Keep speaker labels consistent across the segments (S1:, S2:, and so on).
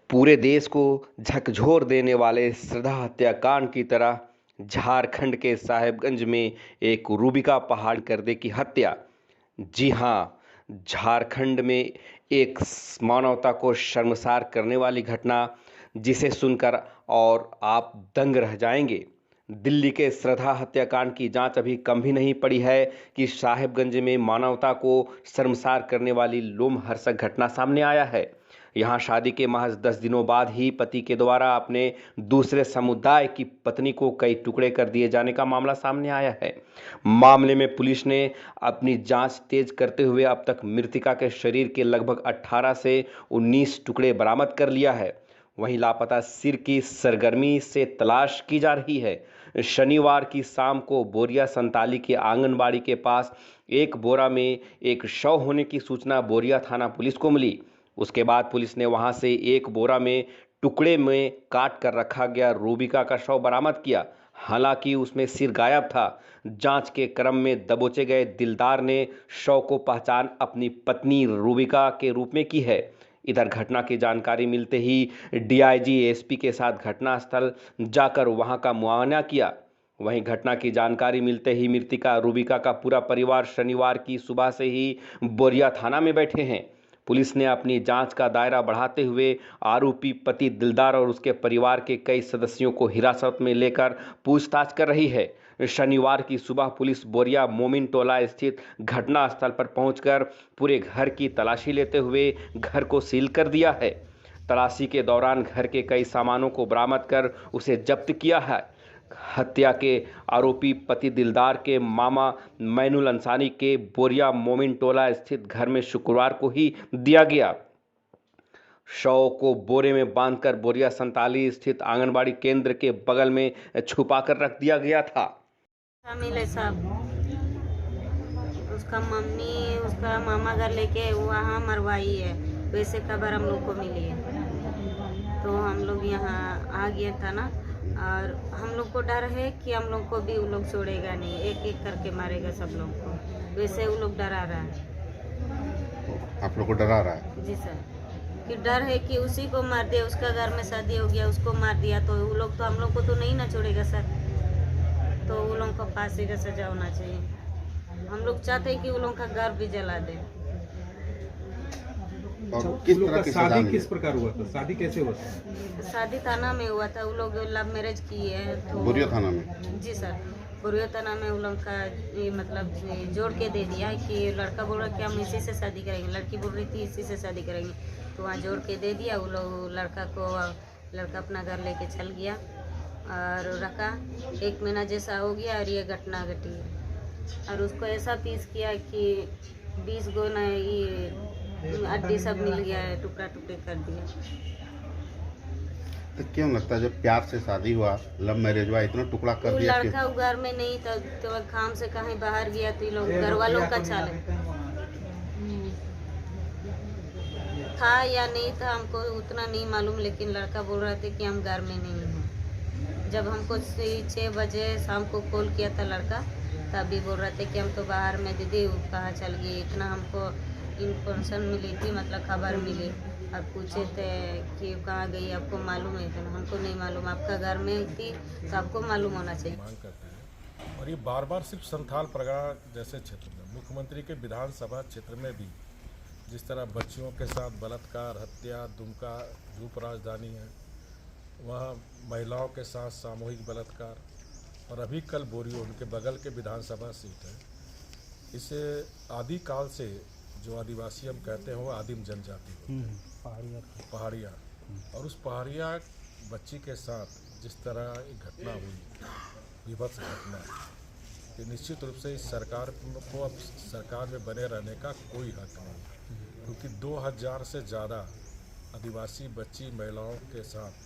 S1: पूरे देश को झकझोर देने वाले श्रद्धा हत्याकांड की तरह झारखंड के साहेबगंज में एक रूबिका पहाड़कर्दे की हत्या। जी हाँ, झारखंड में एक मानवता को शर्मसार करने वाली घटना, जिसे सुनकर और आप दंग रह जाएंगे। दिल्ली के श्रद्धा हत्याकांड की जांच अभी कम भी नहीं पड़ी है कि साहेबगंज में मानवता को शर्मसार करने वाली लोमहर्षक घटना सामने आया है। यहाँ शादी के महज 10 दिनों बाद ही पति के द्वारा अपने दूसरे समुदाय की पत्नी को कई टुकड़े कर दिए जाने का मामला सामने आया है। मामले में पुलिस ने अपनी जांच तेज करते हुए अब तक मृतका के शरीर के लगभग 18 से 19 टुकड़े बरामद कर लिया है। वहीं लापता सिर की सरगर्मी से तलाश की जा रही है। शनिवार की शाम को बोरिया संताली के आंगनबाड़ी के पास एक बोरा में एक शव होने की सूचना बोरिया थाना पुलिस को मिली। उसके बाद पुलिस ने वहां से एक बोरा में टुकड़े में काट कर रखा गया रूबिका का शव बरामद किया। हालांकि उसमें सिर गायब था। जांच के क्रम में दबोचे गए दिलदार ने शव को पहचान अपनी पत्नी रूबिका के रूप में की है। इधर घटना की जानकारी मिलते ही डीआईजी एसपी के साथ घटनास्थल जाकर वहां का मुआयना किया। वहीं घटना की जानकारी मिलते ही मृतका रूबिका का पूरा परिवार शनिवार की सुबह से ही बोरिया थाना में बैठे हैं। पुलिस ने अपनी जांच का दायरा बढ़ाते हुए आरोपी पति दिलदार और उसके परिवार के कई सदस्यों को हिरासत में लेकर पूछताछ कर रही है। शनिवार की सुबह पुलिस बोरिया मोमिन टोला स्थित घटनास्थल पर पहुंचकर पूरे घर की तलाशी लेते हुए घर को सील कर दिया है। तलाशी के दौरान घर के कई सामानों को बरामद कर उसे जब्त किया है। हत्या के आरोपी पति दिलदार के मामा मैनुल अंसारी के बोरिया मोमिन टोला स्थित घर में शुक्रवार को ही दिया गया। शव को बोरे में बांधकर बोरिया संताली स्थित आंगनबाड़ी केंद्र के बगल में छुपाकर रख दिया गया था।
S2: शामिल है सब। उसका मम्मी उसका मामा घर लेके वहाँ मरवाई है, वैसे खबर हम लोग को मिली है तो हम लोग यहाँ आ गया था ना। और हम लोग को डर है कि हम लोग को भी वो लोग छोड़ेगा नहीं, एक एक करके मारेगा सब लोग को, वैसे वो लोग डरा रहा है।
S3: आप लोग को डरा रहा है?
S2: जी सर, कि डर है कि उसी को मार दिया, उसका घर में शादी हो गया, उसको मार दिया तो वो लोग तो हम लोग को तो नहीं ना छोड़ेगा सर। तो वो लोग को फांसी का सजा होना चाहिए। हम लोग चाहते हैं कि वो लोग का घर भी जला दे।
S3: और किस तरह की
S4: शादी किस प्रकार हुआ था? शादी कैसे हुआ था?
S2: शादी थाना में हुआ था, वो लोग लव मैरिज किए हैं तो
S3: बोरिया थाना में?
S2: जी सर, बोरिया थाना में वो लोग का ये मतलब जोड़ के दे दिया कि लड़का बोल रहा कि हम इसी से शादी करेंगे, लड़की बोल रही थी इसी से शादी करेंगे, तो वहाँ जोड़ के दे दिया। वो लोग लड़का अपना घर लेके चल गया और रखा। 1 महीना जैसा हो गया और ये घटना घटी है। और उसको ऐसा पीस किया कि 20 गो ना ये हड्डी सब मिल गया है, टुकड़ा टुकड़े कर दिया।
S3: तो क्यों लगता है जब प्यार से शादी हुआ, लव मैरिज हुआ, इतना टुकड़ा कर दिया?
S2: लड़का घर में नहीं था तो काम से कहीं बाहर गया तो लोग घर वालों का चाल था या नहीं था हमको उतना नहीं मालूम, लेकिन लड़का बोल रहे थे कि हम घर में नहीं हैं। जब हमको 6 बजे शाम को कॉल किया था लड़का, तभी बोल रहे थे कि हम तो बाहर में, दीदी कहाँ चल गई। इतना हमको इन्फॉर्मेशन मिली थी, मतलब खबर मिली और पूछे थे कि कहाँ गई, आपको मालूम है? तो हमको नहीं मालूम, आपका घर में थी तो आपको मालूम होना चाहिए।
S5: मांग करते हैं। और ये बार बार सिर्फ संथाल परगना जैसे क्षेत्र में, मुख्यमंत्री के विधानसभा क्षेत्र में भी जिस तरह बच्चियों के साथ बलात्कार, हत्या, दुमका जो उप राजधानी है, वहाँ महिलाओं के साथ सामूहिक बलात्कार, और अभी कल बोरियो उनके बगल के विधानसभा सीट है। इसे आदि काल से जो आदिवासी हम कहते हैं वो आदिम जनजाति होते हैं, पहाड़िया। और उस पहाड़िया बच्ची के साथ जिस तरह एक घटना हुई, विभत्स घटना, कि निश्चित रूप से इस सरकार को अब सरकार में बने रहने का कोई हक नहीं, क्योंकि 2000 से ज़्यादा आदिवासी बच्ची महिलाओं के साथ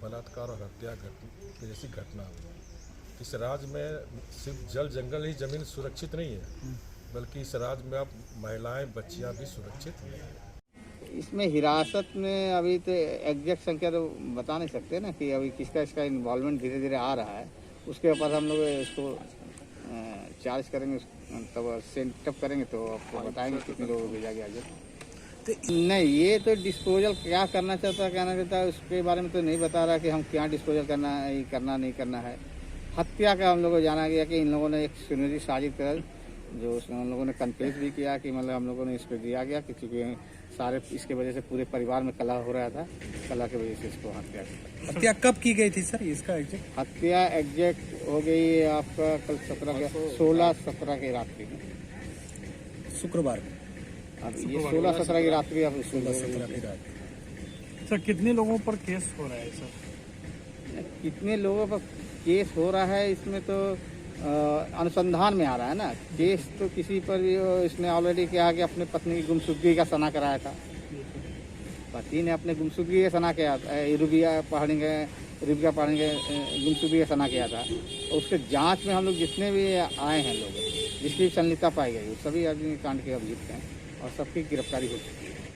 S5: बलात्कार और हत्या की जैसी घटना हुई। इस राज्य में सिर्फ जल जंगल ही ज़मीन सुरक्षित नहीं है, बल्कि इस राज्य में अब महिलाएं बच्चियां भी सुरक्षित नहीं हैं।
S6: इसमें हिरासत में अभी तो एग्जैक्ट संख्या तो बता नहीं सकते ना कि अभी किसका इसका इन्वॉल्वमेंट धीरे धीरे आ रहा है। उसके ऊपर हम लोग इसको चार्ज करेंगे, तब सेंटअप करेंगे तो आपको बताएंगे कितने लोगों को भेजा गया। नहीं, ये तो डिस्पोजल क्या करना चाहता है उसके बारे में तो नहीं बता रहा कि हम क्या डिस्पोजल करना है, करना नहीं करना है। हत्या का हम लोगों को जाना गया कि इन लोगों ने एक सुनहरी साजिश कर जो उसमें हम लोगों ने कन्फ्यूज भी किया कि मतलब हम लोगों ने इस पर दिया गया कि चूँकि सारे इसके वजह से पूरे परिवार में कलह हो रहा था, कलह की वजह से इसको हत्या की।
S7: हत्या कब की गई थी सर इसका एग्जैक्ट?
S6: हत्या एग्जैक्ट हो गई आपका कल 16-17 की रात्रि में।
S7: शुक्रवार को
S6: अब ये 16-17 की रात्रि अब
S7: 16-17 की रात।
S8: सर कितने लोगों पर केस हो रहा है सर?
S6: कितने लोगों पर केस हो रहा है इसमें तो अनुसंधान में आ रहा है ना। केस तो किसी पर भी इसने ऑलरेडी क्या कि अपने पत्नी की गुमशुदगी का सना कराया था। पति ने अपने गुमशुदगी का सना किया था, रूबिका पहाड़ी के गुमशुदगी का सना किया था। उसके जांच में हम लोग जितने भी आए हैं लोग जिसकी संलिप्तता पाई गई सभी आदमी कांड के अभियुक्त हैं और सबकी गिरफ्तारी हो चुकी है।